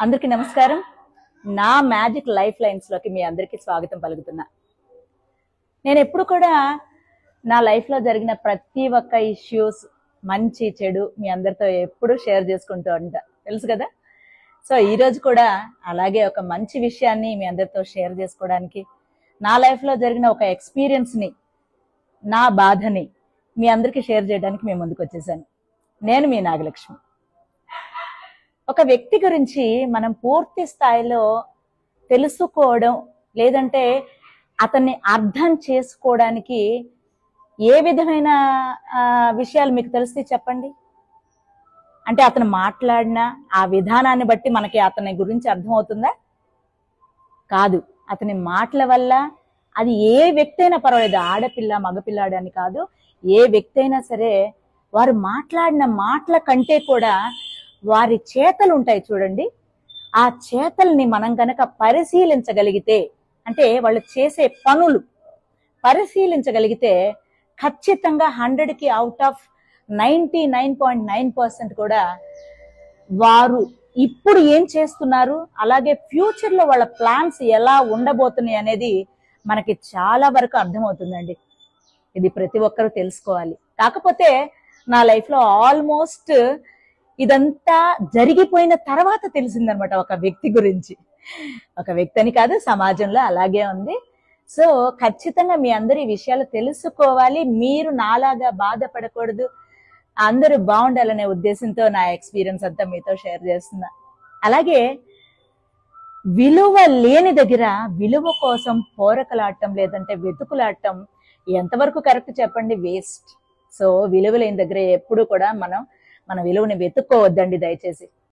అందరికీ నమస్కారం. నా మ్యాజిక్ లైఫ్ లైన్స్ లోకి మీ అందరికీ స్వాగతం పలుకుతున్నా. నేను ఎప్పుడు కూడా నా లైఫ్ లో జరిగిన ప్రతి ఒక్క ఇష్యూస్, మంచి చెడు మీ అందరితో ఎప్పుడు షేర్ చేసుకుంటూ ఉంటా, తెలుసు కదా. సో ఈ రోజు కూడా అలాగే ఒక మంచి విషయాన్ని మీ అందరితో షేర్ చేసుకోవడానికి, నా లైఫ్ లో జరిగిన ఒక ఎక్స్పీరియన్స్ ని, నా బాధని మీ అందరికీ షేర్ చేయడానికి మేము ముందుకు వచ్చేసాను. నేను మీ నాగలక్ష్మి. ఒక వ్యక్తి గురించి మనం పూర్తి స్థాయిలో తెలుసుకోవడం, లేదంటే అతన్ని అర్థం చేసుకోవడానికి ఏ విధమైన విషయాలు మీకు తెలిస్తే చెప్పండి. అంటే అతను మాట్లాడిన ఆ విధానాన్ని బట్టి మనకి అతని గురించి అర్థమవుతుందా? కాదు. అతని మాటల వల్ల, అది ఏ వ్యక్తి అయినా పర్వాలేదు, ఆడపిల్ల మగపిల్లాడు అని కాదు, ఏ వ్యక్తి అయినా సరే, వారు మాట్లాడిన మాటల కంటే కూడా వారి చేతలు ఉంటాయి చూడండి, ఆ చేతల్ని మనం గనక పరిశీలించగలిగితే, అంటే వాళ్ళు చేసే పనులు పరిశీలించగలిగితే, ఖచ్చితంగా 100కి అవుట్ ఆఫ్ 99.9% కూడా వారు ఇప్పుడు ఏం చేస్తున్నారు, అలాగే ఫ్యూచర్ లో వాళ్ళ ప్లాన్స్ ఎలా ఉండబోతున్నాయి అనేది మనకి చాలా వరకు అర్థమవుతుందండి. ఇది ప్రతి ఒక్కరూ తెలుసుకోవాలి. కాకపోతే నా లైఫ్ లో ఆల్మోస్ట్ ఇదంతా జరిగిపోయిన తర్వాత తెలిసిందనమాట ఒక వ్యక్తి గురించి. ఒక వ్యక్తి అని కాదు, సమాజంలో అలాగే ఉంది. సో ఖచ్చితంగా మీ అందరు ఈ విషయాలు తెలుసుకోవాలి. మీరు నాలాగా బాధపడకూడదు, అందరూ బాగుండాలనే ఉద్దేశంతో నా ఎక్స్పీరియన్స్ అంతా మీతో షేర్ చేస్తున్నా. అలాగే విలువ లేని దగ్గర విలువ కోసం పోరకలాడటం, లేదంటే వెతుకులాడటం ఎంతవరకు కరెక్ట్ చెప్పండి? వేస్ట్. సో విలువ లేని దగ్గర ఎప్పుడు కూడా మన విలువని వెతుక్కోవద్దండి దయచేసి.